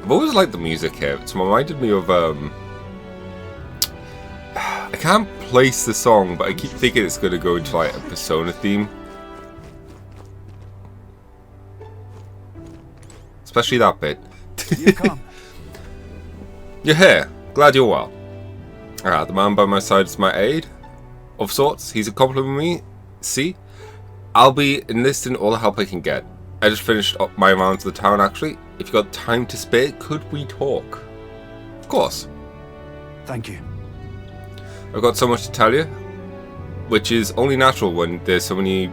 I've always liked the music here. It's reminded me of I can't place the song, but I keep thinking it's going to go into like a Persona theme. Especially that bit. You come. You're here. Glad you're well. The man by my side is my aide, of sorts. He's a compliment me. See? I'll be enlisting all the help I can get. I just finished up my round to the town, actually. If you got time to spare, could we talk? Of course. Thank you. I've got so much to tell you, which is only natural when there's so many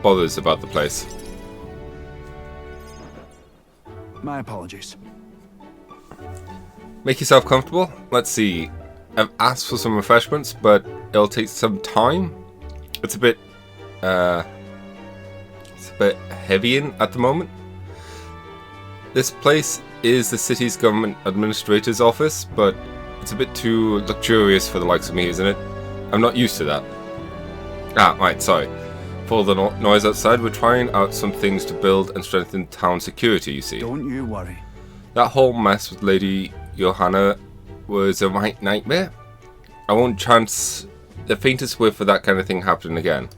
bothers about the place. My apologies. Make yourself comfortable. Let's see. I've asked for some refreshments, but it'll take some time. It's a bit heavy in at the moment. This place is the city's government administrator's office, but it's a bit too luxurious for the likes of me, isn't it? I'm not used to that. Right, sorry. For the noise outside, we're trying out some things to build and strengthen town security, you see. Don't you worry. That whole mess with Lady Johanna was a right nightmare. I won't chance the faintest whiff of that kind of thing happening again.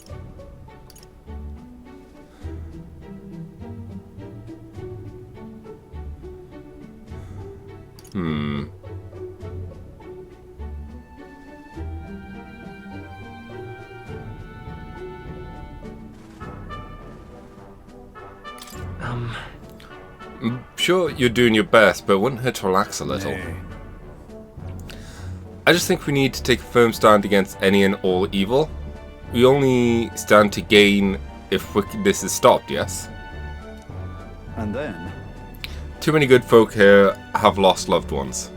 I'm sure you're doing your best, but wouldn't hurt to relax a little. Nay. I just think we need to take a firm stand against any and all evil. We only stand to gain if wickedness is stopped, yes? And then? Too many good folk here have lost loved ones.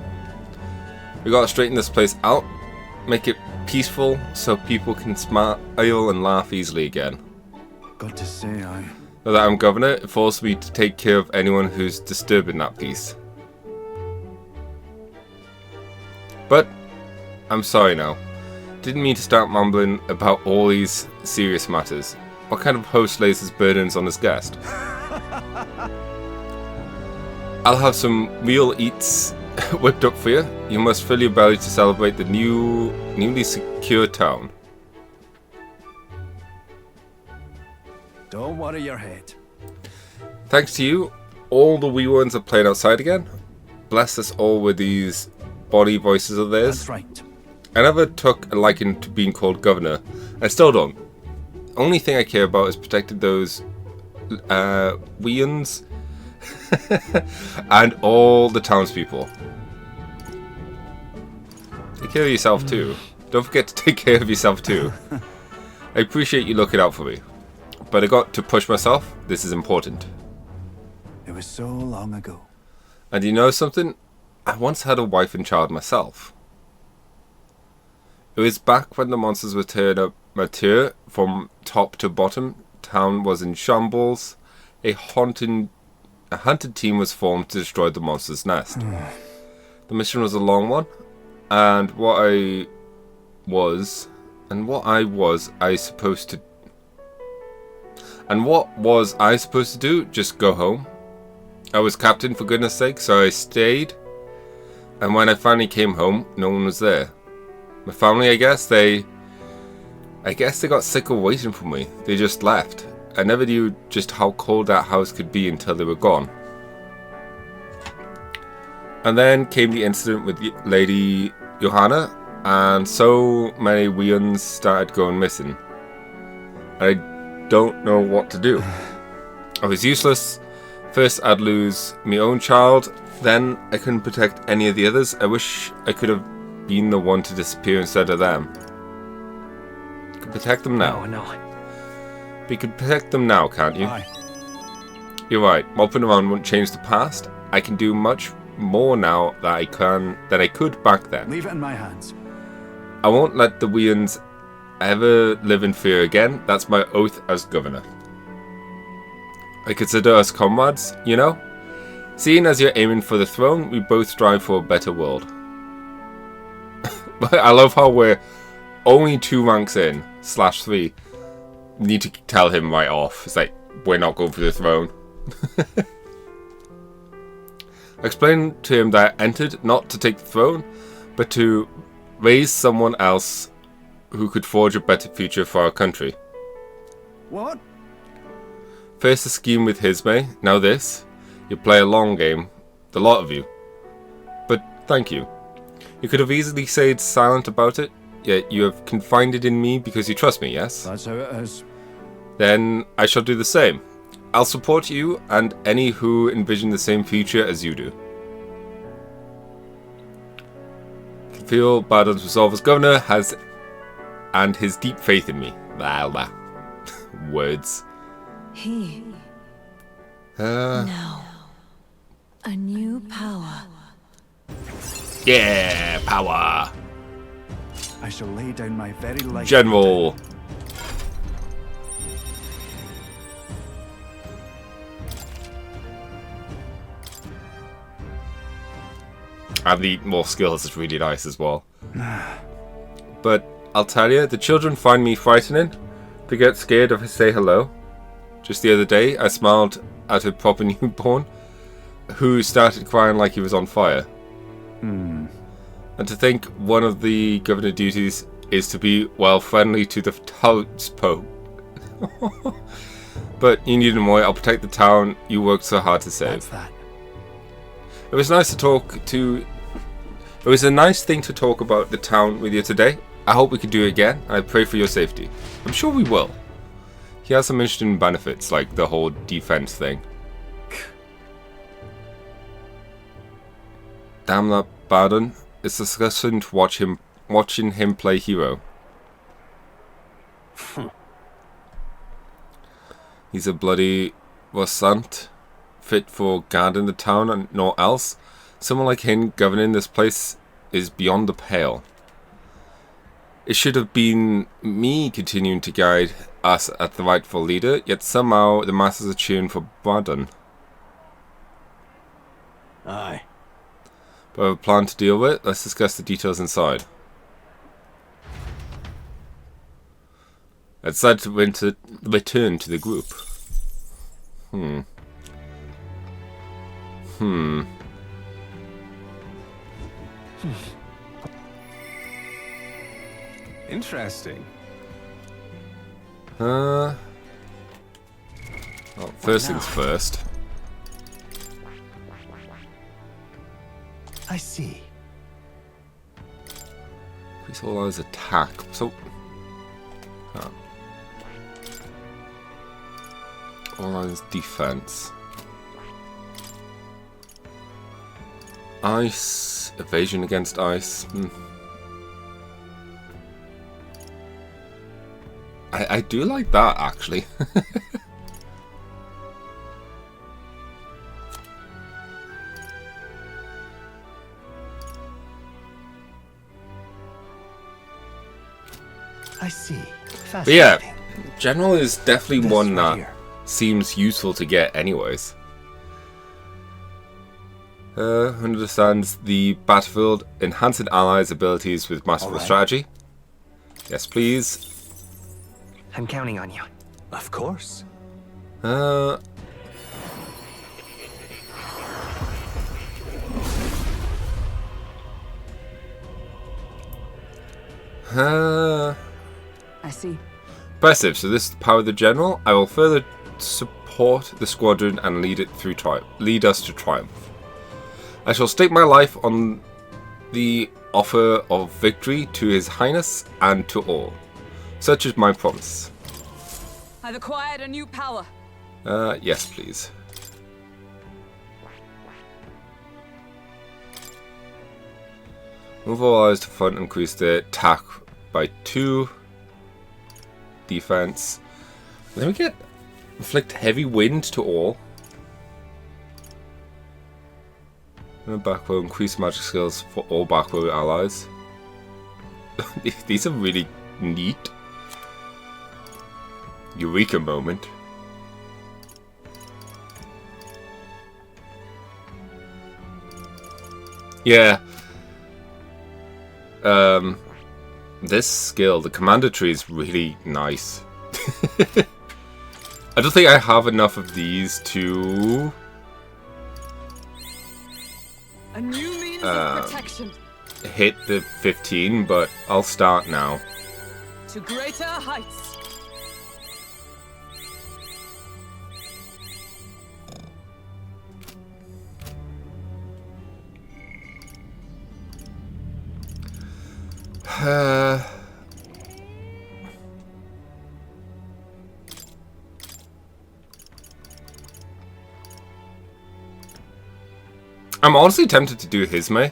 We gotta straighten this place out, make it peaceful so people can smile and laugh easily again. Got to say, Now that I'm governor, it falls to me to take care of anyone who's disturbing that peace. But I'm sorry now. Didn't mean to start mumbling about all these serious matters. What kind of host lays his burdens on his guest? I'll have some real eats whipped up for you. You must fill your belly to celebrate the newly secure town. don't worry your head. Thanks to you, all the wee ones are playing outside again. Bless us all with these body voices of theirs. That's right. I never took a liking to being called governor. I still don't. Only thing I care about is protecting those weans and all the townspeople. Take care of yourself too. Don't forget to take care of yourself too. I appreciate you looking out for me. But I got to push myself. This is important. It was so long ago. And you know something? I once had a wife and child myself. It was back when the monsters were turned up mature from top to bottom. Town was in shambles. A hunted team was formed to destroy the monster's nest. The mission was a long one, and what was I supposed to do? Just go home? I was captain, for goodness sake, so I stayed. And when I finally came home, no one was there. My family, I guess they got sick of waiting for me. They just left. I never knew just how cold that house could be until they were gone. And then came the incident with Lady Johanna, and so many weans started going missing. I don't know what to do. I was useless. First I'd lose my own child, then I couldn't protect any of the others. I wish I could have been the one to disappear instead of them. Could protect them now. No. But you could protect them now, can't you? Aye. You're right. Mopping around won't change the past. I can do much more now than I could back then. Leave it in my hands. I won't let the weans ever live in fear again. That's my oath as governor. I consider us comrades, you know? Seeing as you're aiming for the throne, we both strive for a better world. I love how we're only 2 ranks in, /3. Need to tell him right off. It's like, we're not going for the throne. I explained to him that I entered not to take the throne, but to raise someone else who could forge a better future for our country. What? First a scheme with Hisme, now this. You play a long game, the lot of you. But thank you. You could have easily stayed silent about it, yet you have confided in me because you trust me, yes? That's how it is. Then I shall do the same. I'll support you and any who envision the same future as you do. I can feel Bardon's resolve as governor and his deep faith in me. Blah, blah. Words. He. Now. A new power. Yeah, power. I shall lay down my very life. General. And the more skills is really nice as well. But I'll tell you, the children find me frightening. They get scared if I say hello. Just the other day, I smiled at a proper newborn who started crying like he was on fire. And to think one of the governor duties is to be, well, friendly to the townsfolk. But you needn't worry, I'll protect the town you worked so hard to save. That's that. It was nice to talk to... It was a nice thing to talk about the town with you today. I hope we can do it again, and I pray for your safety. I'm sure we will. He has some interesting benefits, like the whole defense thing. Damn that Bardon. It's disgusting to watching him play hero. He's a bloody wasant, fit for guarding the town and naught else. Someone like him governing this place is beyond the pale. It should have been me continuing to guide us as the rightful leader, yet somehow the masses are cheering for Bardon. Aye. But I have a plan to deal with. Let's discuss the details inside. I decided to return to the group. Interesting. Well, first things first. I see. Increase all eyes attack. So, all eyes defense. Ice evasion against ice. I do like that actually. I see. But yeah, Fascinating. General is definitely This one right that here. seems useful to get anyways. Understands the battlefield, enhancing allies' abilities with masterful Alright. strategy. Yes, please. I'm counting on you. Of course. I see. Impressive. So this is the power of the general. I will further support the squadron and lead us to triumph. I shall stake my life on the offer of victory to His Highness and to all. Such is my promise. I've acquired a new power. Yes, please. Move all eyes to front, increase the attack by 2. Defense. Then we get inflict heavy wind to all. And back row, increase magic skills for all back row allies. These are really neat. Eureka moment. Yeah. This skill, the commander tree, is really nice. I don't think I have enough of these to of protection. hit the 15, but I'll start now. To greater heights. I'm honestly tempted to do Hizme.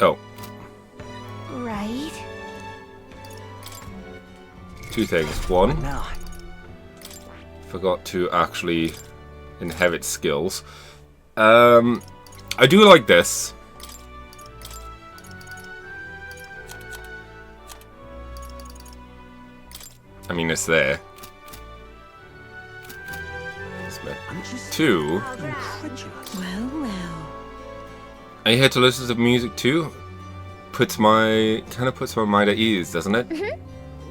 Oh. Right. Two things. One, Now. forgot to actually inherit skills. I do like this. I mean, it's there. I'm just Two, incredulous. Well, well. are you here to listen to music too? Puts my mind at ease, doesn't it?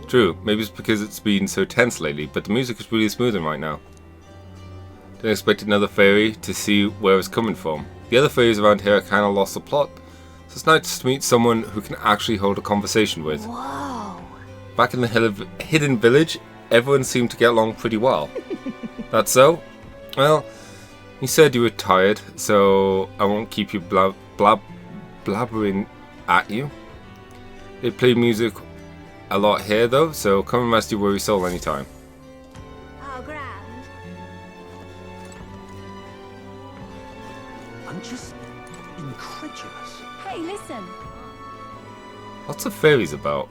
True, maybe it's because it's been so tense lately, but the music is really smoothing right now. Didn't expect another fairy to see where it's coming from. The other fairies around here kinda lost the plot, so it's nice to meet someone who can actually hold a conversation with. Whoa. Back in the hidden village, everyone seemed to get along pretty well. That's so? Well, you said you were tired, so I won't keep you blabbering at you. They play music a lot here though, so come and rest your weary soul anytime. Oh, grand. I'm just incredulous. Hey, listen. Lots of fairies about.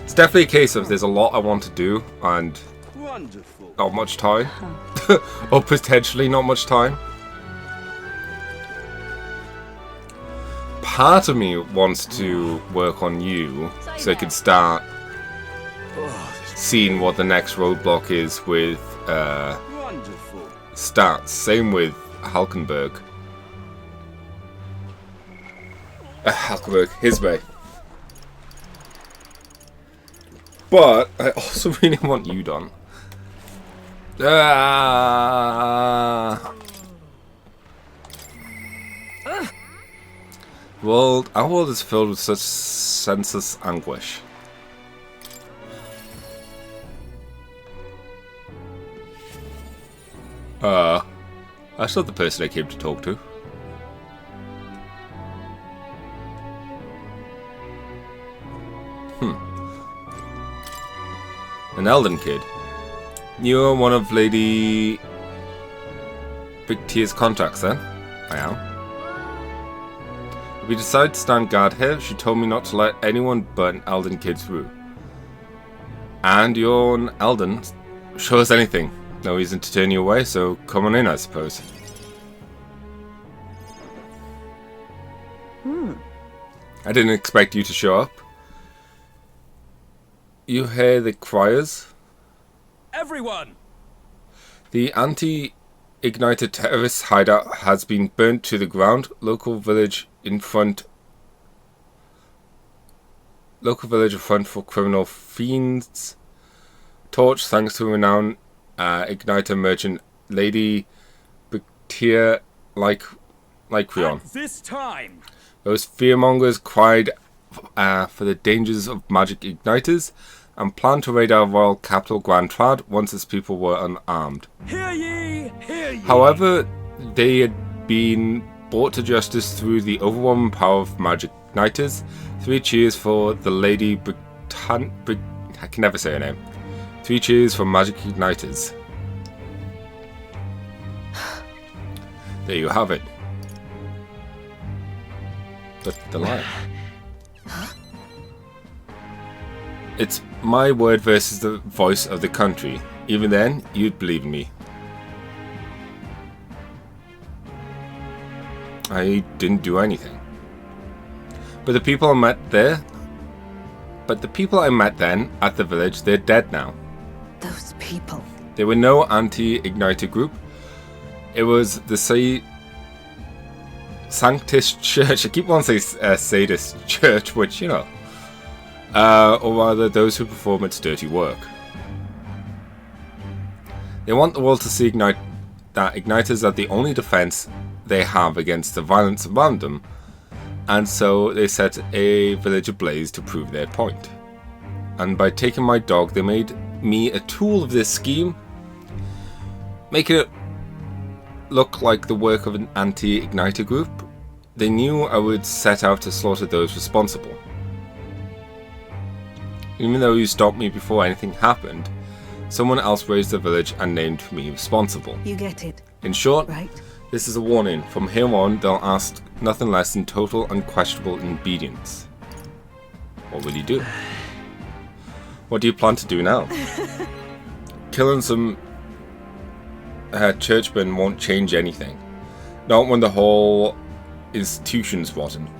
It's definitely a case of there's a lot I want to do and Wonderful. not much time. Or potentially not much time. Part of me wants to work on you so I can start seeing what the next roadblock is with Wonderful. stats. Same with Halkenberg. Halkenberg, Hizme. But I also really want you done. Our world is filled with such senseless anguish. That's not the person I came to talk to. An Elden kid. You're one of Lady Victia's contacts, then? I am. If we decide to stand guard here, she told me not to let anyone but an Elden kid through. And you're an Elden. Show us anything. No reason to turn you away, so come on in, I suppose. I didn't expect you to show up. You hear the criers? Everyone! The anti-ignited terrorist hideout has been burnt to the ground. Local village in front for criminal fiends. Torch thanks to renowned igniter merchant Lady Victia Lycrion. At this time! Those fearmongers cried for the dangers of magic igniters and planned to raid our royal capital Grand Trad once its people were unarmed. Hear ye! Hear ye! However, they had been brought to justice through the overwhelming power of magic igniters. 3 cheers for the Lady I can never say her name. 3 cheers for magic igniters. There you have it. But the line. It's my word versus the voice of the country. Even then, you'd believe in me. I didn't do anything. But the people I met then at the village, they're dead now. Those people. There were no anti-Igniter group. It was the Sanctus Church. I keep wanting to say Sadist Church, which, you know. Or rather, those who perform its dirty work. They want the world to see that Igniters are the only defense they have against the violence around them, and so they set a village ablaze to prove their point. And by taking my dog, they made me a tool of this scheme, making it look like the work of an anti-Igniter group. They knew I would set out to slaughter those responsible. Even though you stopped me before anything happened, someone else raised the village and named me responsible. You get it, In short, right? this is a warning. From here on, they'll ask nothing less than total unquestionable obedience. What will you do? What do you plan to do now? Killing some churchmen won't change anything. Not when the whole institution's rotten.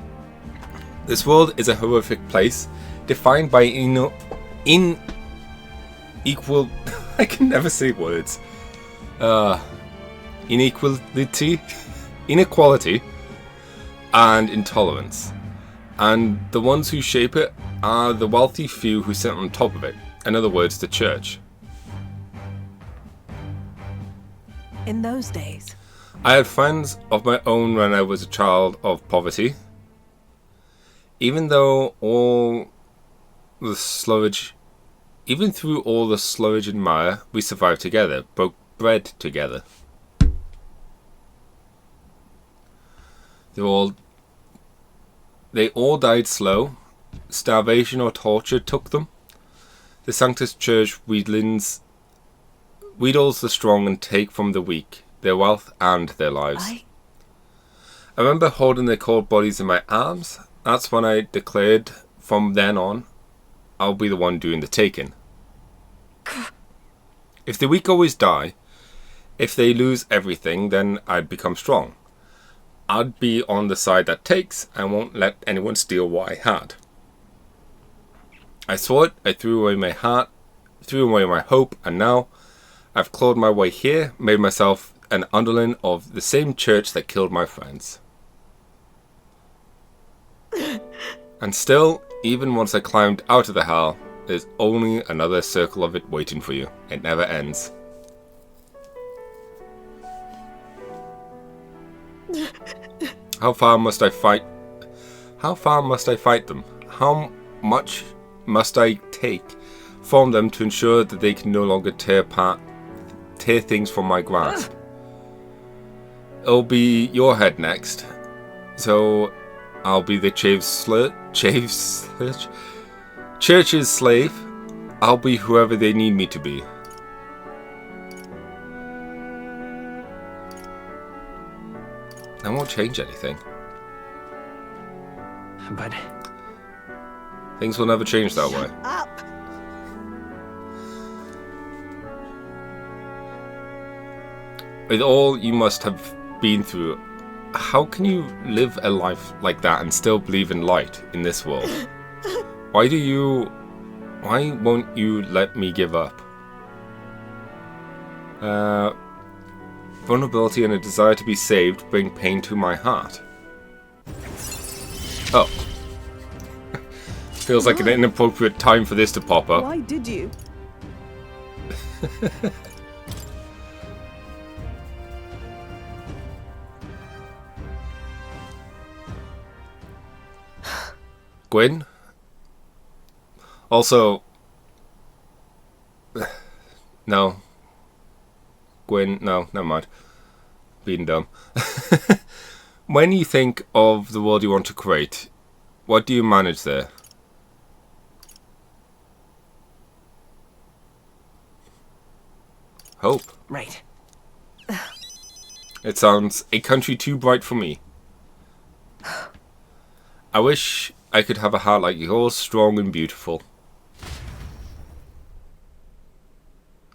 This world is a horrific place, defined by unequal... I can never say words. Inequality, and intolerance. And the ones who shape it are the wealthy few who sit on top of it. In other words, the church. In those days. I had friends of my own when I was a child of poverty. Even through all the sludge and mire, we survived together, broke bread together. They all died slow. Starvation or torture took them. The Sanctus Church wheedles the strong and take from the weak their wealth and their lives. I remember holding their cold bodies in my arms. That's when I declared, from then on, I'll be the one doing the taking. If the weak always die, if they lose everything, then I'd become strong. I'd be on the side that takes and won't let anyone steal what I had. I saw it, I threw away my heart, threw away my hope, and now I've clawed my way here, made myself an underling of the same church that killed my friends. And still, even once I climbed out of the hell, there's only another circle of it waiting for you. It never ends. How far must I fight? How far must I fight them? How much must I take from them to ensure that they can no longer tear things from my grasp? It'll be your head next. So I'll be the church's slave. I'll be whoever they need me to be. That won't change anything. But things will never change that way. Up. With all you must have been through, how can you live a life like that and still believe in light in this world? Why won't you let me give up? Vulnerability and a desire to be saved bring pain to my heart. Oh. Feels like an inappropriate time for this to pop up. Why did you? Gwyn? Also... No. Gwyn, no, never mind. Being dumb. When you think of the world you want to create, what do you manage there? Hope. Right. It sounds a country too bright for me. I wish I could have a heart like yours, strong and beautiful.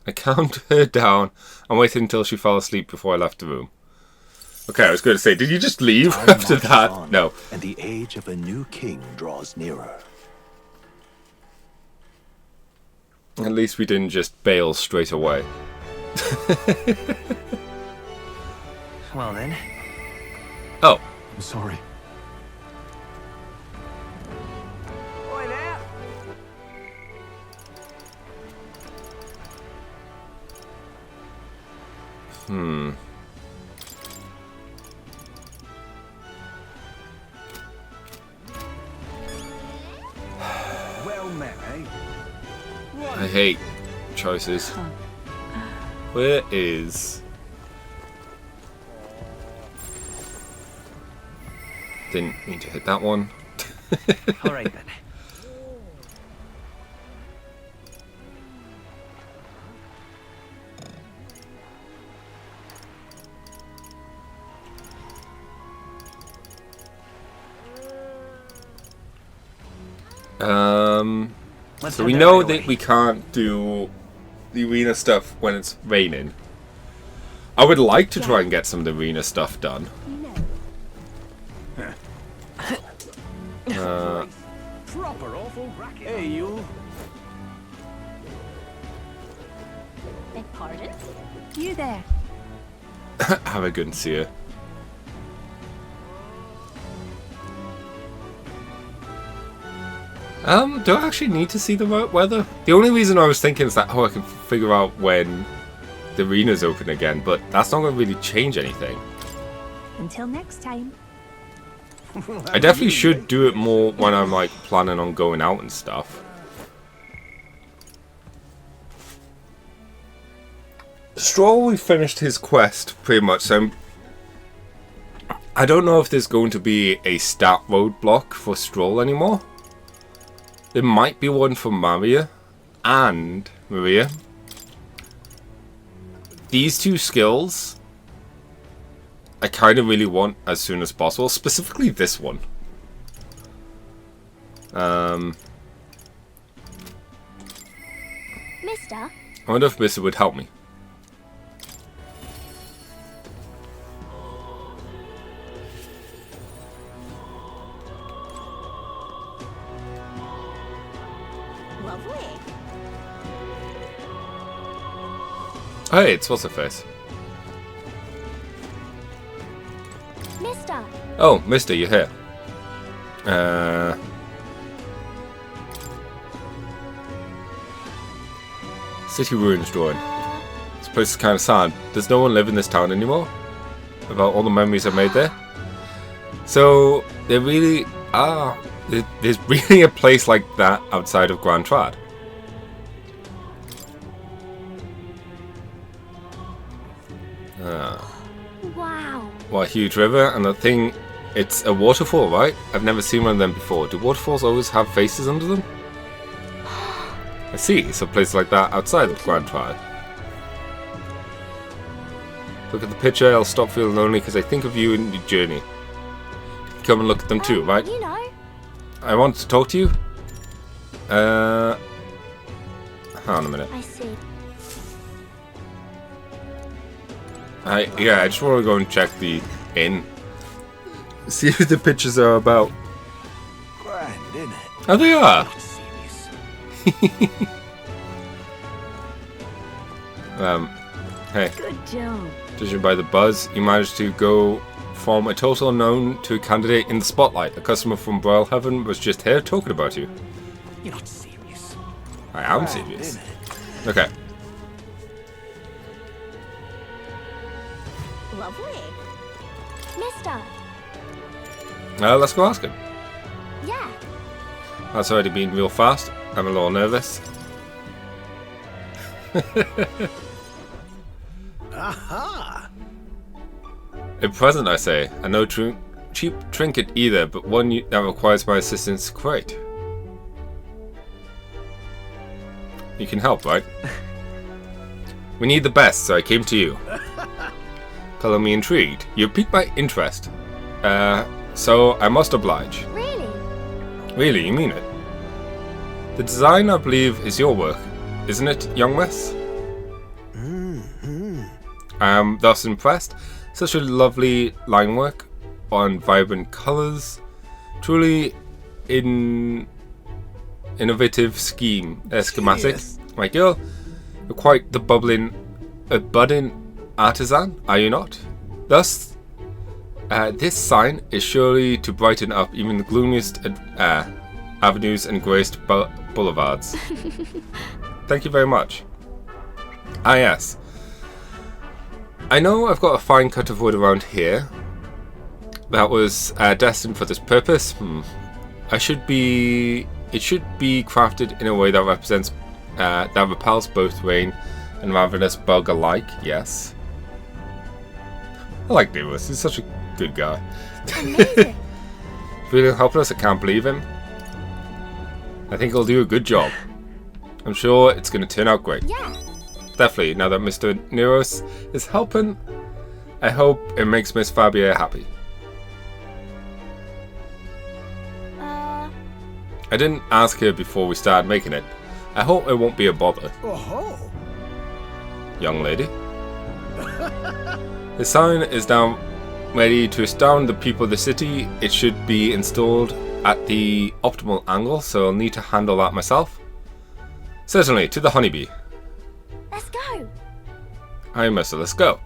I calmed her down and waited until she fell asleep before I left the room. Okay, I was going to say, did you just leave Time after marches that? on, No. And the age of a new king draws nearer. At least we didn't just bail straight away. Well then. Oh. I'm sorry. Oi there. Well met, eh? I hate choices. Where is... Didn't mean to hit that one. All right then. Let's So head we there know right that away. we can't do the arena stuff when it's raining. I would like to try and get some of the arena stuff done. Proper awful racket. Hey, you. Beg pardon? You there. Have a good see you. Do I actually need to see the weather? The only reason I was thinking is that, I can figure out when the arena's open again, but that's not going to really change anything. Until next time. I definitely should do it more when I'm, like, planning on going out and stuff. Stroll, we finished his quest, pretty much, so I don't know if there's going to be a stat roadblock for Stroll anymore. There might be one for Maria and Maria. These two skills I kind of really want as soon as possible, specifically this one. Mister? I wonder if Mister would help me. Lovely. Hey, it's what's her face? Mister? Oh, Mister, you're here. City ruins drawing. This place is kind of sad. Does no one live in this town anymore? About all the memories I made there? So, there really are... There's really a place like that outside of Grand Trad. Wow. Well, a huge river, and the thing... It's a waterfall, right? I've never seen one of them before. Do waterfalls always have faces under them? I see. It's a place like that outside of Grand Trad. Look at the picture, I'll stop feeling lonely because I think of you in your journey. Come and look at them too, right? You know. I want to talk to you. Hang on a minute. I see. Yeah, I just want to go and check the inn. See who the pictures are about. Grand, isn't it? Oh, they are. Not serious. Hey, Good job. judging by the buzz, you managed to go from a total unknown to a candidate in the spotlight. A customer from Broil Heaven was just here talking about you. You're not serious. I am Grand, serious. isn't it? Okay. Lovely. Mister? Let's go ask him. Yeah. That's already been real fast. I'm a little nervous. Aha! A present, I say. And no cheap trinket either, but one that requires my assistance to create. You can help, right? We need the best, so I came to you. Color me intrigued. You piqued my interest. So I must oblige. Really? Really, you mean it? The design, I believe, is your work, isn't it, young miss? I am thus impressed. Such a lovely line work on vibrant colours. Truly innovative schematic. Yes. My girl, you're quite the budding artisan, are you not? Thus, this sign is surely to brighten up even the gloomiest avenues and graced boulevards. Thank you very much. Ah yes. I know I've got a fine cut of wood around here that was destined for this purpose. It should be crafted in a way that represents that repels both rain and ravenous bug alike. Yes. I like Lewis. He's such a good guy. Amazing. Feeling helpless? I can't believe him. I think he'll do a good job. I'm sure it's going to turn out great. Yeah. Definitely. Now that Mr. Neros is helping, I hope it makes Miss Fabia happy. I didn't ask her before we started making it. I hope it won't be a bother. Oh. Young lady. The sign is now ready to astound the people of the city. It should be installed at the optimal angle, so I'll need to handle that myself. Certainly, to the honeybee. Let's go. I must. Let's go.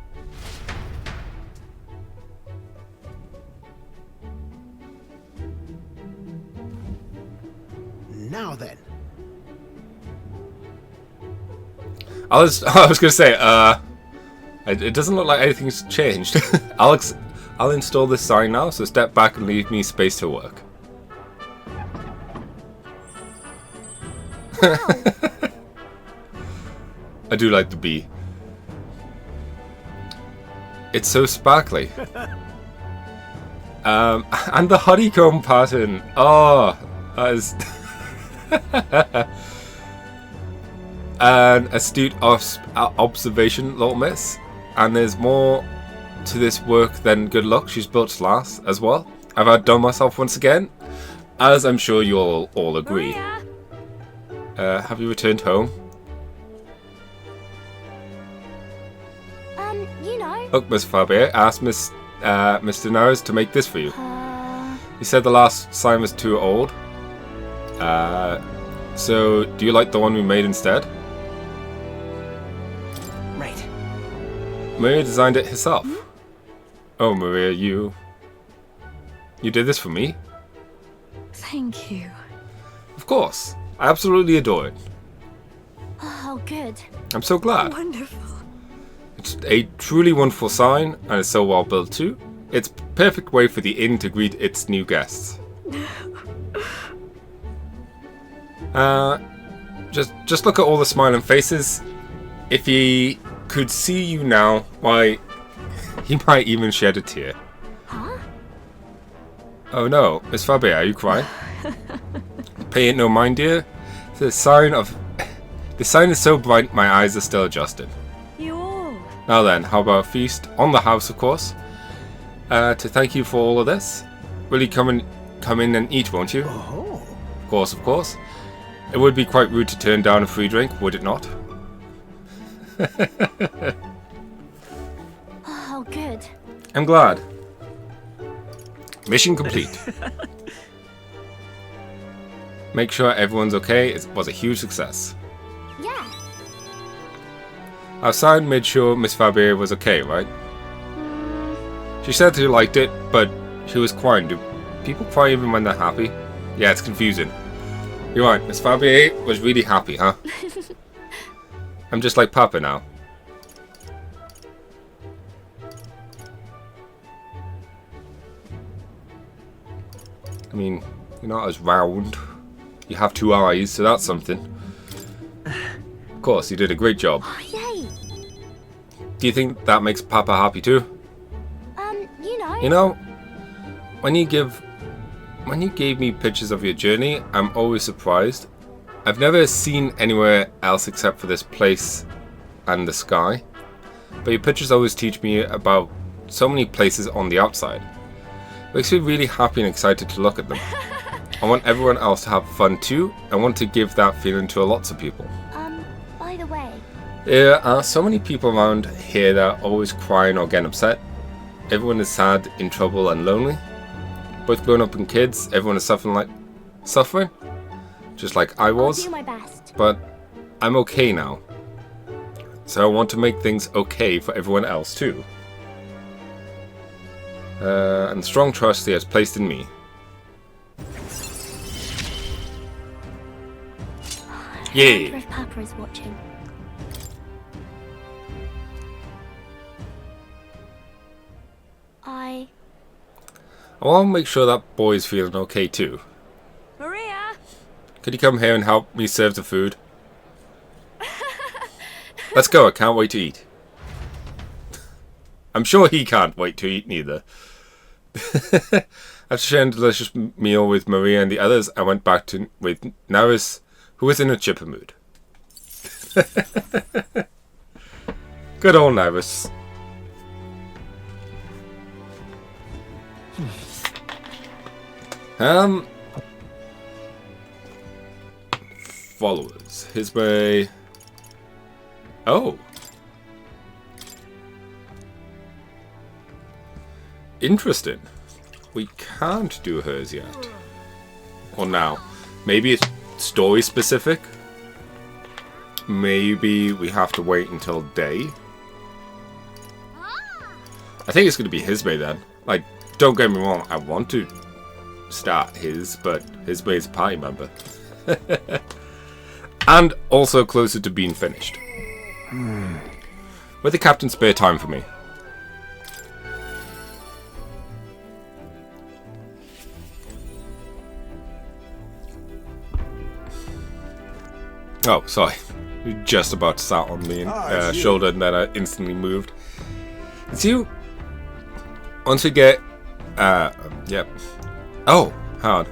Now then. I was gonna say, it doesn't look like anything's changed. Alex, I'll install this sign now, so step back and leave me space to work. I do like the bee. It's so sparkly. And the honeycomb pattern. Oh, that is... An astute observation, little miss. And there's more to this work than good luck. She's built to last as well. I've outdone myself once again, as I'm sure you'll all agree. Maria. Have you returned home? You know. Look, Miss Fabia asked Mr. Nares to make this for you. He said the last sign was too old. So do you like the one we made instead? Right. Maria designed it herself. Oh, Maria, you did this for me? Thank you. Of course. I absolutely adore it. Oh, good. I'm so glad. Wonderful. It's a truly wonderful sign, and it's so well built too. It's a perfect way for the inn to greet its new guests. Just look at all the smiling faces. If he could see you now, why, he might even shed a tear. Huh? Oh no, Miss Fabia, are you crying? Pay it no mind, dear. The sign is so bright, my eyes are still adjusted. You all. Now then, how about a feast on the house, of course? To thank you for all of this. Will you come in and eat, won't you? Oh. Of course, of course. It would be quite rude to turn down a free drink, would it not? Oh, good. I'm glad. Mission complete. Make sure everyone's okay. It was a huge success. Yeah. Outside made sure Miss Fabia was okay, right? She said she liked it, but she was crying. Do people cry even when they're happy? Yeah, it's confusing. You're right, Miss Fabia was really happy, huh? I'm just like Papa now. I mean, you're not as round. You have 2 eyes, so that's something. Of course, you did a great job. Oh, yay. Do you think that makes Papa happy too? You know. You know, when you gave me pictures of your journey, I'm always surprised. I've never seen anywhere else except for this place and the sky. But your pictures always teach me about so many places on the outside. Makes me really happy and excited to look at them. I want everyone else to have fun too. I want to give that feeling to lots of people. By the way. There are so many people around here that are always crying or getting upset. Everyone is sad, in trouble, and lonely. Both grown up and kids, everyone is suffering, just like I I'll was. do my best. But I'm okay now. So I want to make things okay for everyone else too. And the strong trust he has placed in me. I Yay! wonder if Papa is watching. I want to make sure that boy is feeling okay too. Maria! Could you come here and help me serve the food? Let's go, I can't wait to eat. I'm sure he can't wait to eat neither. After sharing a delicious meal with Maria and the others, I went back with Naris, who was in a chipper mood. Good old Naris. Followers. His way. Oh. Interesting. We can't do hers yet. Or now. Maybe it's story specific. Maybe we have to wait until day. I think it's going to be his way then. Like, don't get me wrong, I want to start his, but his way is a party member. And also closer to being finished. Will the captain spare time for me? Oh, sorry. You're just about to sat on me and shoulder, and then I instantly moved. It's you. Once we get, yep. Oh, hard.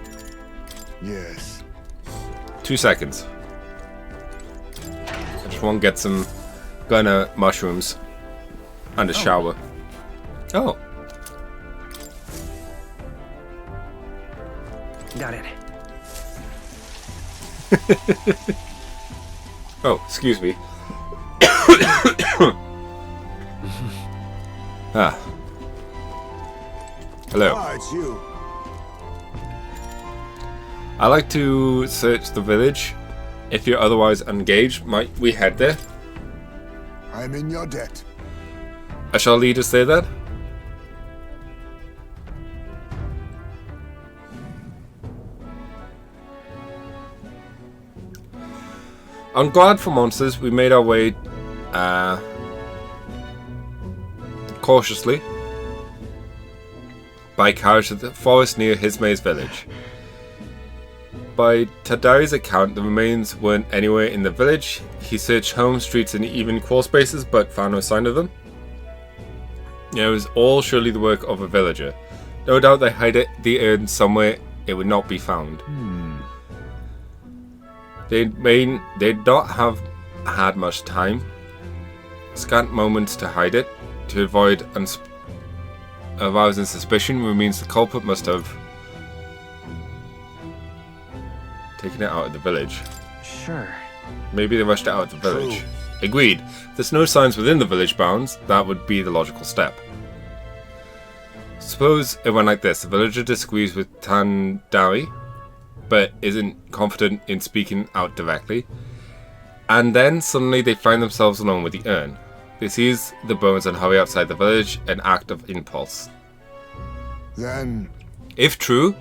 Yes. 2 seconds. I just want to get some gunner mushrooms and a shower. Oh. Got it. Oh, excuse me. Ah. Hello. Ah, it's you. I like to search the village. If you're otherwise engaged, might we head there? I'm in your debt. I shall lead us there then. On guard for monsters, we made our way cautiously by carriage to the forest near Hismay's village. By Tadari's account, the remains weren't anywhere in the village. He searched homes, streets, and even crawl spaces, but found no sign of them. It was all surely the work of a villager. No doubt they hid the urn somewhere it would not be found. They'd not have had much time, scant moments to hide it. To avoid arousing suspicion, which means the culprit must have taken it out of the village. Sure. Maybe they rushed it out of the village. Agreed. If there's no signs within the village bounds, that would be the logical step. Suppose it went like this. The villager disagrees with Tandari, but isn't confident in speaking out directly. And then suddenly they find themselves alone with the urn. They seize the bones and hurry outside the village, an act of impulse. Then, If true,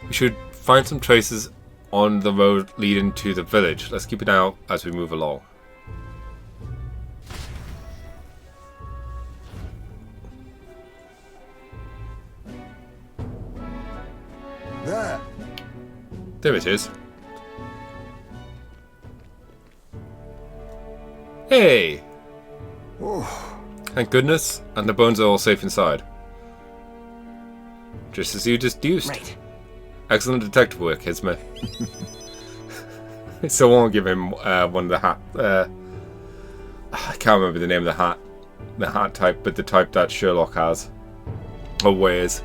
we should find some traces on the road leading to the village. Let's keep an eye out as we move along. there. There it is. Hey! Oh, Thank goodness, and the bones are all safe inside. Just as you deduced. Right. Excellent detective work, Hisma. So I won't give him one of the hat. I can't remember the name of the hat. The hat type, but the type that Sherlock has. Or wears.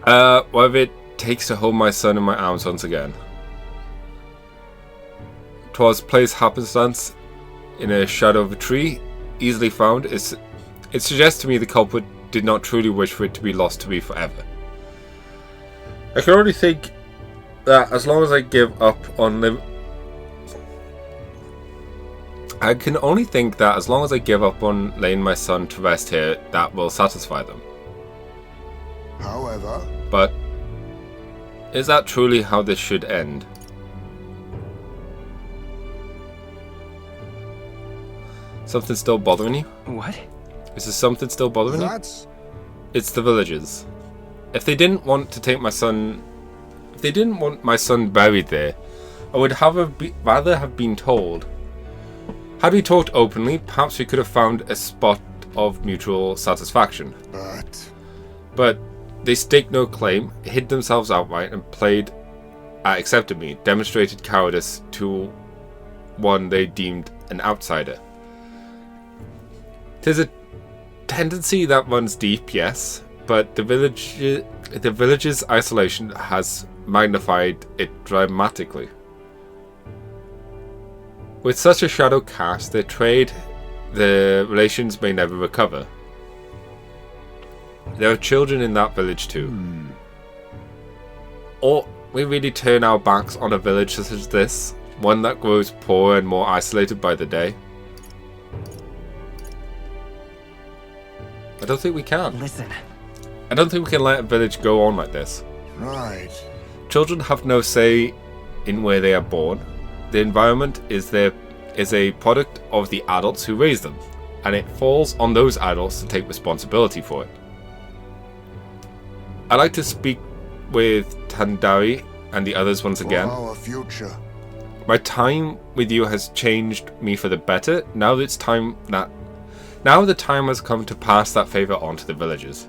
Whatever it takes to hold my son in my arms once again. 'Twas placed happenstance in a shadow of a tree, easily found. It suggests to me the culprit did not truly wish for it to be lost to me forever. I can only think that as long as I give up on laying my son to rest here, that will satisfy them. However, But is that truly how this should end? Something still bothering you? What? Is there something still bothering you? that's It's the villagers. If they didn't want my son buried there, I would rather have been told. Had we talked openly, perhaps we could have found a spot of mutual satisfaction. But they staked no claim, hid themselves outright, and accepted me, demonstrated cowardice to one they deemed an outsider. 'Tis a tendency that runs deep, yes, but the village's isolation has magnified it dramatically. With such a shadow cast, the relations may never recover. There are children in that village too. Or we really turn our backs on a village such as this, one that grows poorer and more isolated by the day? I don't think we can. Listen. I don't think we can let a village go on like this. right. Children have no say in where they are born. The environment is a product of the adults who raise them, and it falls on those adults to take responsibility for it. I'd like to speak with Tandari and the others once again. For our future. My time with you has changed me for the better. Now the time has come to pass that favor on to the villagers.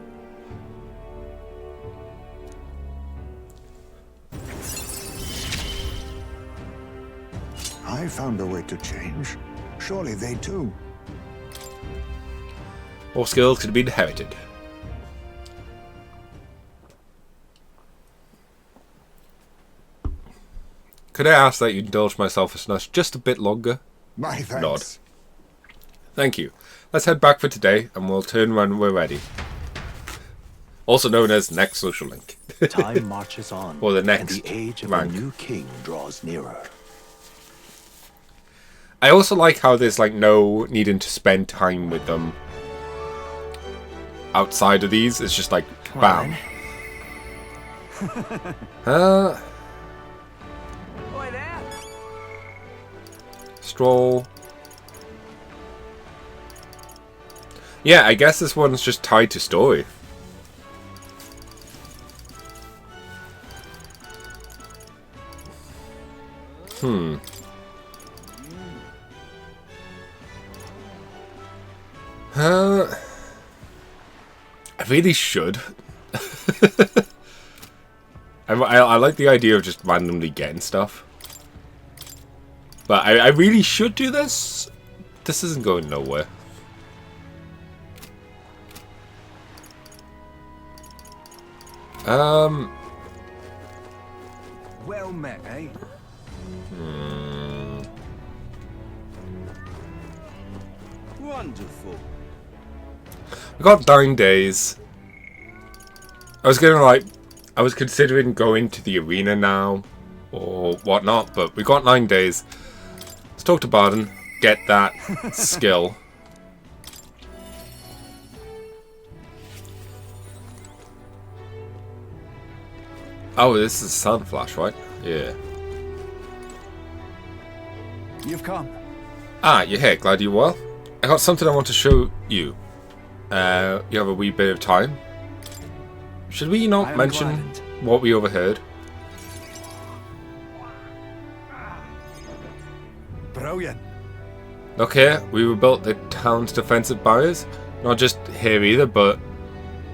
I found a way to change. Surely they too. More skills could be inherited. Could I ask that you indulge my selfishness just a bit longer? My thanks. Nod. Thank you. Let's head back for today, and we'll turn when we're ready. Also known as next social link. Time marches on, Or the and next the age of rank. a new king draws nearer. I also like how there's like no needing to spend time with them outside of these. It's just like bam. Oi there. Stroll. Yeah, I guess this one's just tied to story. I really should. I like the idea of just randomly getting stuff. But I really should do this. This isn't going nowhere. Well met, eh? Wonderful. We got 9 days. I was considering going to the arena now or whatnot, but we got 9 days. Let's talk to Barden, get that skill. Oh, this is Sunflash, right? Yeah. You've come. Ah, you're here. Glad you're well. I got something I want to show you. You have a wee bit of time. Should we I not am mention gladdened. what we overheard? Brilliant. Look here, we rebuilt the town's defensive barriers. Not just here either, but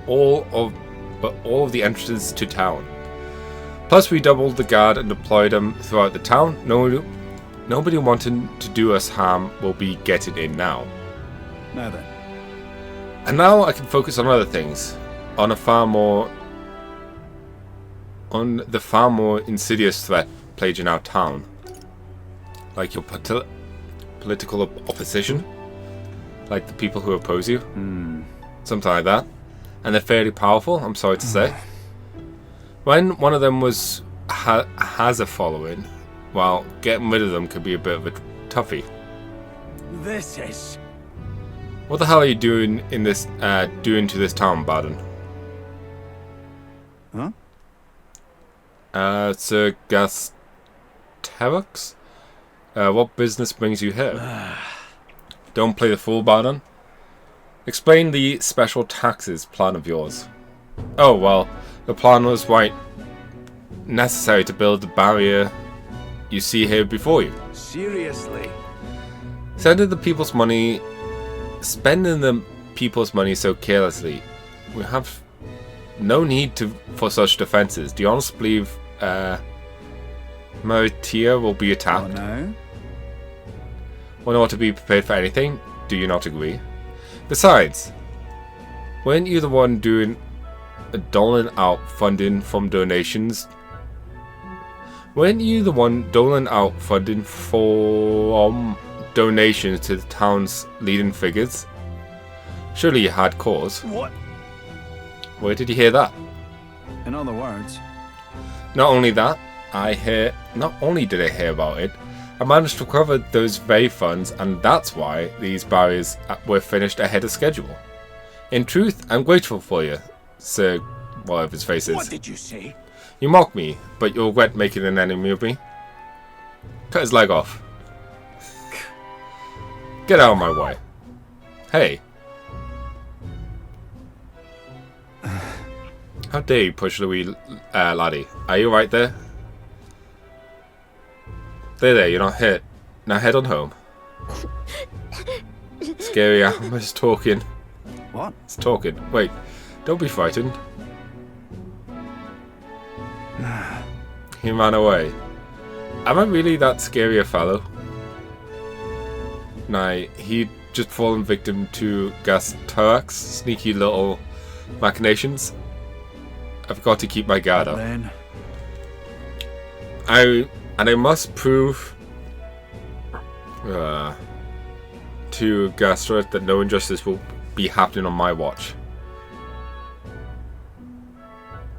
all of the entrances to town. Plus, we doubled the guard and deployed them throughout the town. Nobody wanting to do us harm will be getting in now. Now then. And now I can focus on other things, on the far more insidious threat plaguing our town, like your political opposition, like the people who oppose you, something like that. and they're fairly powerful, I'm sorry to say. When one of them has a following, well, getting rid of them could be a bit of a toughie. This is... What the hell are you doing in this doing to this town, Baden? Huh? Sir Gasterux? What business brings you here? Don't play the fool, Baden. Explain the special taxes plan of yours. Oh, well, the plan was necessary to build the barrier you see here before you. Seriously? Spending the people's money so carelessly. We have no need for such defenses. Do you honestly believe Maritia will be Oh, attacked? no? One ought to be prepared for anything. Do you not agree? Besides, weren't you the one doling out funding from donations? Weren't you the one doling out funding from donations to the town's leading figures? Surely you had cause. What? Where did you hear that? In other words, Not only did I hear about it, I managed to recover those very funds, and that's why these barriers were finished ahead of schedule. In truth, I'm grateful for you, Sir whatever his face is. what did you say? You mock me, but you'll regret making an enemy of me. Cut his leg off. Get out of my way. Hey. How dare you push the wee laddie? Are you right there? There, you're not hit. Now head on home. Scary Alma's talking. What? It's talking. Wait, don't be frightened. He ran away. Am I really that scary a fellow? Nah, he just fallen victim to Gasterux' sneaky little machinations. I've got to keep my guard up. Then, I must prove to Gasterux that no injustice will be happening on my watch.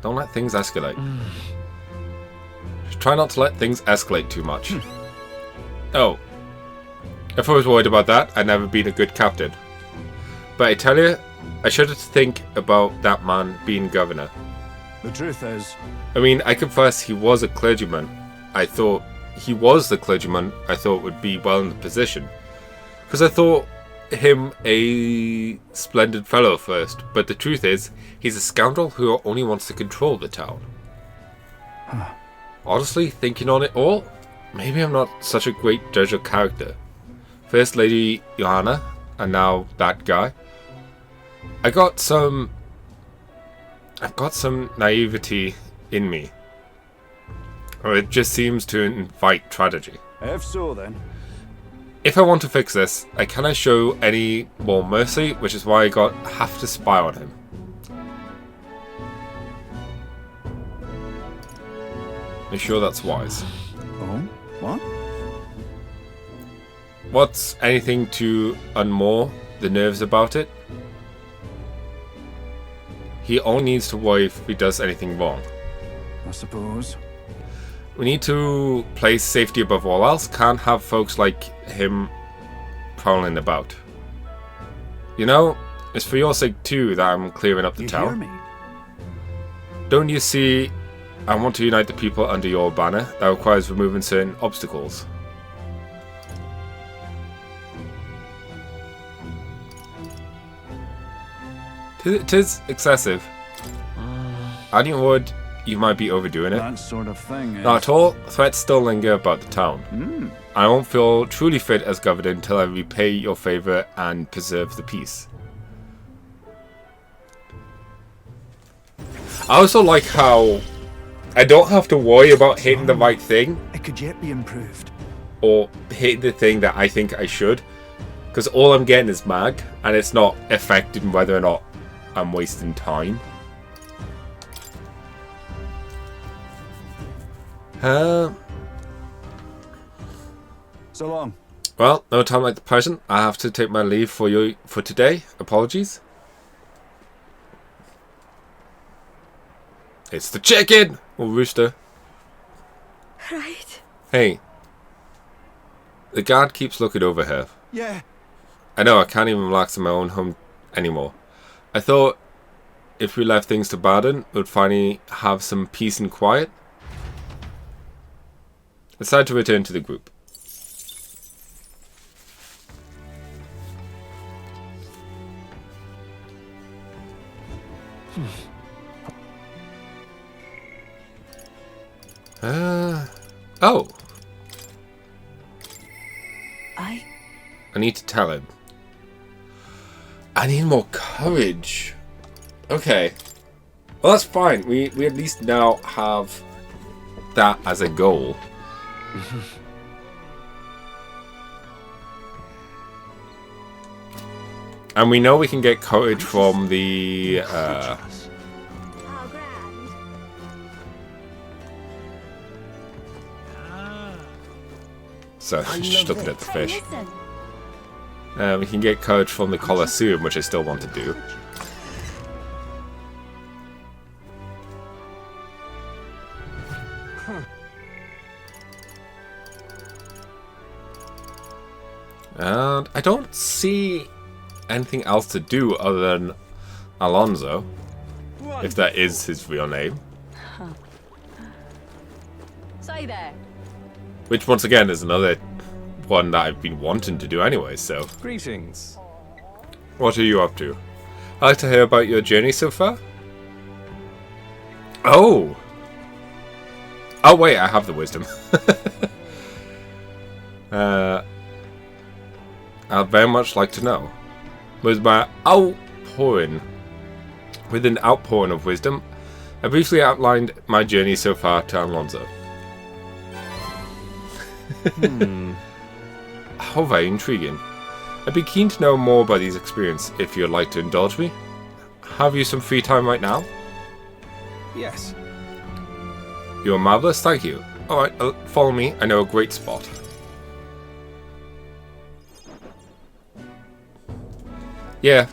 Don't let things escalate. Just try not to let things escalate too much. Oh. If I was worried about that, I'd never been a good captain. But I tell you, I shudder to think about that man being governor. the truth is, I mean, I confess he was a clergyman. I thought would be well in the position. Because I thought him a splendid fellow first. But the truth is, he's a scoundrel who only wants to control the town. Honestly, thinking on it all, maybe I'm not such a great judge of character. First Lady Johanna, and now that guy. I've got some naivety in me. Or it just seems to invite tragedy. if so then, If I want to fix this, I cannot show any more mercy, which is why I have to spy on him. I'm sure that's wise. oh, what? What's anything to unmoor the nerves about it? He only needs to worry if he does anything wrong. I suppose. We need to place safety above all else. Can't have folks like him prowling about. You know, it's for your sake too that I'm clearing up the You hear town. me? Don't you see, I want to unite the people under your banner. That requires removing certain obstacles. Tis excessive. Adding a word, you might be overdoing it. That sort of thing is... Not at all. Threats still linger about the town. I won't feel truly fit as governor until I repay your favour and preserve the peace. I also like how I don't have to worry about hitting the right thing It could yet be improved. or hitting the thing that I think I should, because all I'm getting is mag, and it's not affecting whether or not I'm wasting time. So long. Well, no time like the present. I have to take my leave for today. Apologies. It's the chicken! Or rooster. Right. Hey. The guard keeps looking over here. Yeah. I know, I can't even relax in my own home anymore. I thought if we left things to Baden, we'd finally have some peace and quiet. It's time to return to the group. Oh. I need to tell him. I need more courage. Okay. Well, that's fine. We at least now have that as a goal. And we know we can get courage from the How grand. so just looking at the Hey, fish. listen. We can get courage from the Colosseum, which I still want to do. And I don't see anything else to do other than Alonso, if that is his real name. Say there. Which, once again, is another one that I've been wanting to do anyway, so... Greetings. What are you up to? I'd like to hear about your journey so far. Oh! Oh, wait, I have the wisdom. I'd very much like to know. With an outpouring of wisdom, I briefly outlined my journey so far to Alonso. How very intriguing. I'd be keen to know more about these experiences if you'd like to indulge me. Have you some free time right now? Yes. You're marvelous, thank you. Alright, follow me, I know a great spot. Yeah.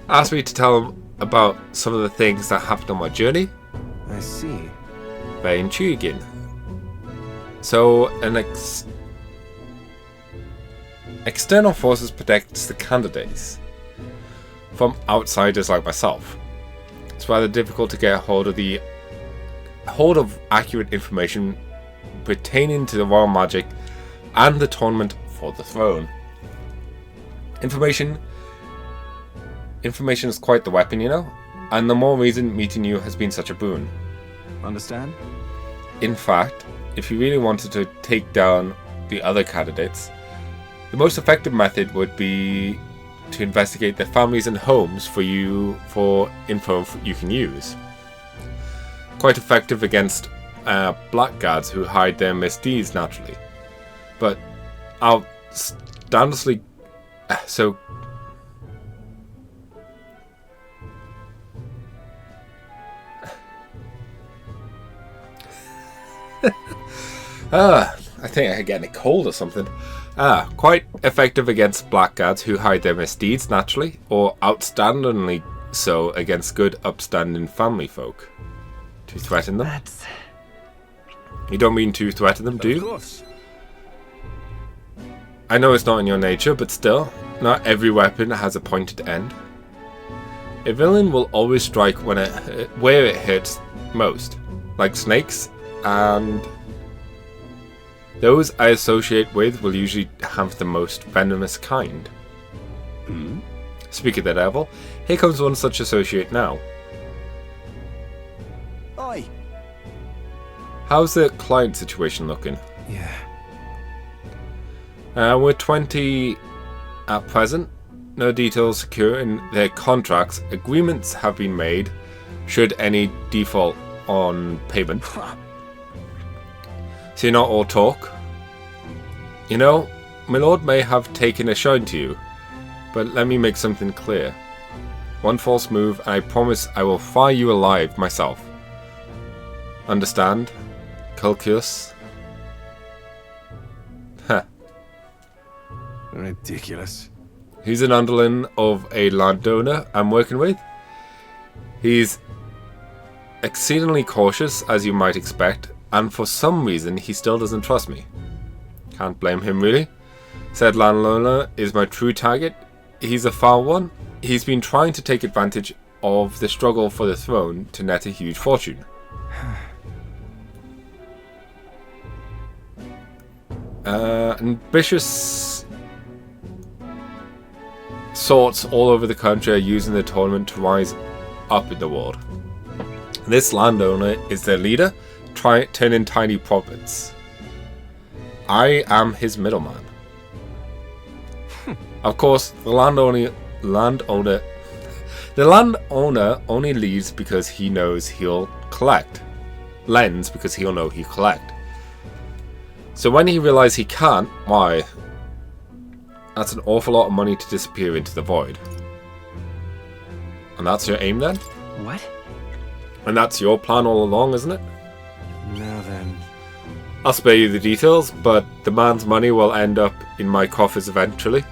Asked me to tell him about some of the things that happened on my journey. I see. Very intriguing. So, external forces protects the candidates from outsiders like myself. It's rather difficult to get a hold of accurate information pertaining to the royal magic and the tournament for the throne. Information is quite the weapon, you know, and the more reason meeting you has been such a boon. Understand? In fact, if you really wanted to take down the other candidates, the most effective method would be to investigate their families and homes for info you can use. Quite effective against blackguards who hide their misdeeds naturally. But outstandingly so. I think I'm getting a cold or something. Quite effective against blackguards who hide their misdeeds naturally, or outstandingly so against good, upstanding family folk. To threaten them? You don't mean to threaten them, do you? Of course. I know it's not in your nature, but still, not every weapon has a pointed end. A villain will always strike where it hurts most, like snakes, and those I associate with will usually have the most venomous kind. Speak of the devil, here comes one such associate now. Oi! How's the client situation looking? Yeah. We're 20 at present. No details secure in their contracts. Agreements have been made should any default on payment. So you're not all talk. You know, my lord may have taken a shine to you, but let me make something clear. One false move and I promise I will fry you alive myself. Understand? Calculus? Heh. Ridiculous. He's an underling of a landowner I'm working with. He's exceedingly cautious, as you might expect, and for some reason he still doesn't trust me. Can't blame him really. Said landowner is my true target. He's a foul one. He's been trying to take advantage of the struggle for the throne to net a huge fortune. Ambitious sorts all over the country are using the tournament to rise up in the world. This landowner is their leader, turning tiny profits. I am his middleman. Of course, the landowner only leaves because he knows he'll collect. Lends because he'll know he'll collect. So when he realizes he can't, why? That's an awful lot of money to disappear into the void. And that's your aim then? What? And that's your plan all along, isn't it? Now then. I'll spare you the details, but the man's money will end up in my coffers eventually.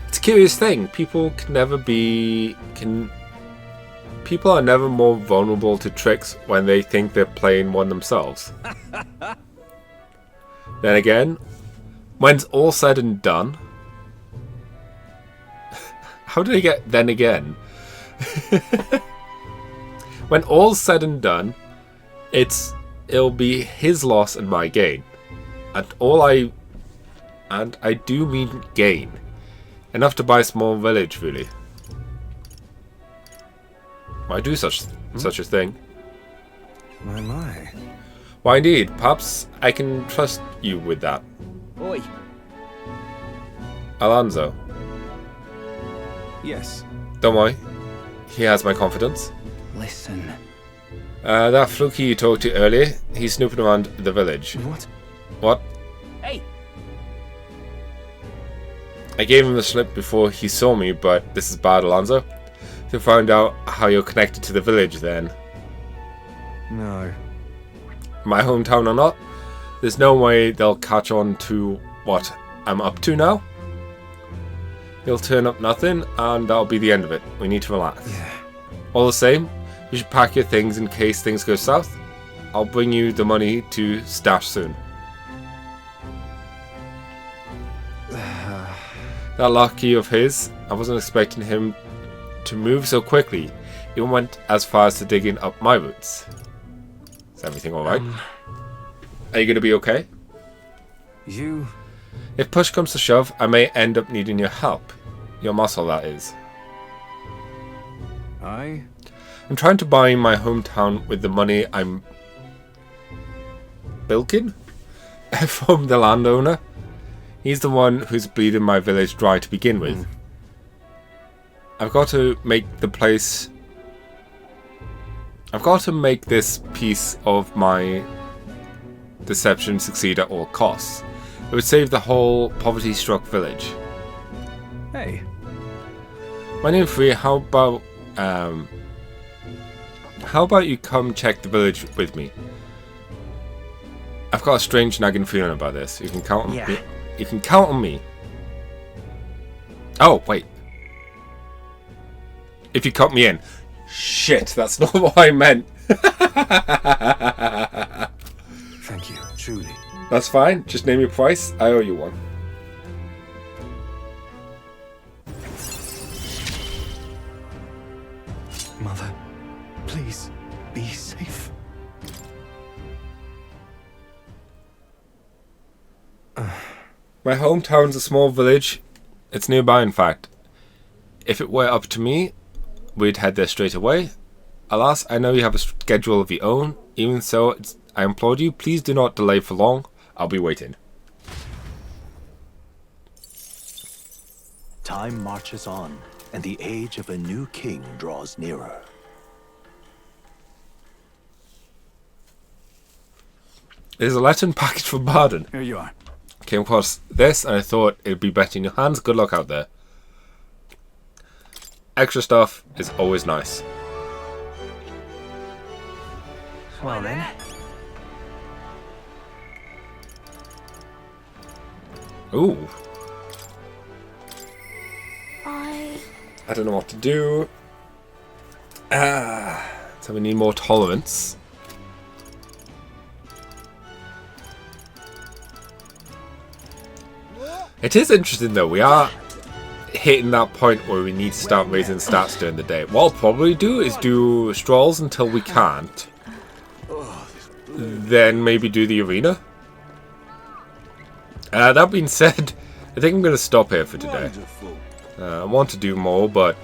It's a curious thing. People are never more vulnerable to tricks when they think they're playing one themselves. Then again, when's all said and done... How did I get then again? When all's said and done, it'll be his loss and my gain. And I do mean gain. Enough to buy a small village, really. Why do such a thing? My. Why indeed, perhaps I can trust you with that. Oi. Alonso. Yes. Don't worry. He has my confidence. Listen. That fluky you talked to earlier, he's snooping around the village. What? What? Hey. I gave him the slip before he saw me, but this is bad, Alonso. To find out how you're connected to the village then. No. My hometown or not, there's no way they'll catch on to what I'm up to now. He'll turn up nothing, and that'll be the end of it. We need to relax. Yeah. All the same, you should pack your things in case things go south. I'll bring you the money to stash soon. That lucky of his, I wasn't expecting him to move so quickly. He even went as far as to digging up my roots. Is everything alright? Are you going to be okay? You... If push comes to shove, I may end up needing your help. Your muscle, that is. I... I'm trying to buy my hometown with the money I'm bilking from the landowner. He's the one who's bleeding my village dry to begin with. I've got to make this piece of my deception succeed at all costs. It would save the whole poverty-struck village. Hey. My name's Ifrit. How about you come check the village with me? I've got a strange nagging feeling about this. You can count on me. You can count on me. Oh, wait. If you cut me in. Shit, that's not what I meant. Thank you, truly. That's fine. Just name your price. I owe you one. Mother, please, be safe. My hometown's a small village. It's nearby, in fact. If it were up to me, we'd head there straight away. Alas, I know you have a schedule of your own. Even so, I implore you, please do not delay for long. I'll be waiting. Time marches on, and the age of a new king draws nearer. There's a Latin package for Barden. Here you are. Came across this and I thought it'd be better in your hands. Good luck out there. Extra stuff is always nice. Well then. Ooh. I I don't know what to do. Let's So we need more tolerance. It is interesting though, we are hitting that point where we need to start raising stats during the day. What I'll probably do is do strolls until we can't. Then maybe do the arena. That being said, I think I'm going to stop here for today. I want to do more, but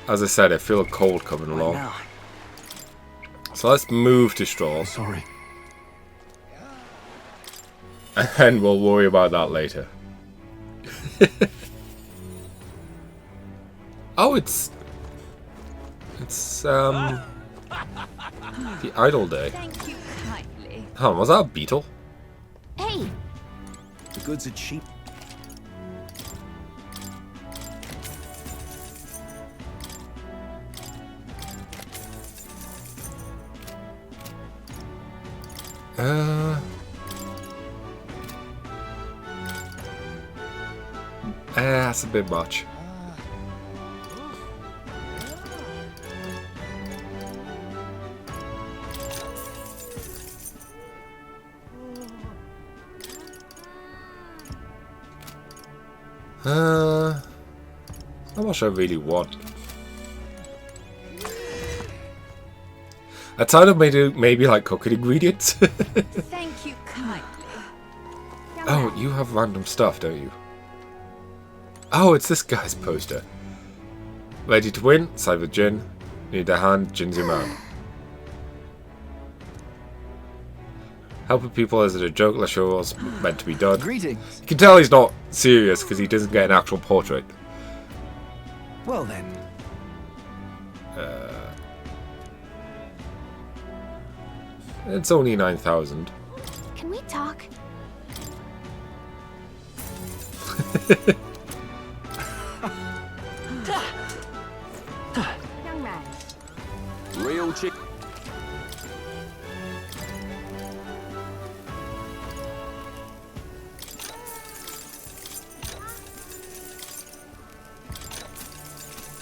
as I said, I feel a cold coming along. So let's move to strolls. Sorry. And we'll worry about that later. Oh, it's the idle day. Thank you kindly. Oh, was that a beetle? Hey! The goods are cheap. That's a bit much. How much I really want. I'd sort of maybe like cooking ingredients. Thank you kindly. Oh, you have random stuff, don't you? Oh, it's this guy's poster. Ready to win? Side with Jin. Need a hand? Jin's your man. Helping people is it a joke? Let's show what's meant to be done. Greetings. You can tell he's not serious because he doesn't get an actual portrait. Well then. It's only 9,000. Can we talk? Young man. Real chick.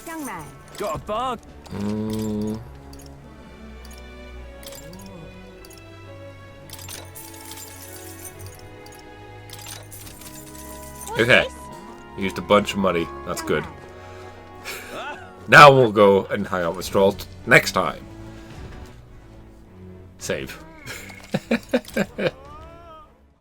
Young man. Got a bug. Okay. Used a bunch of money. That's good. Now we'll go and hang out with Stroll next time. Save.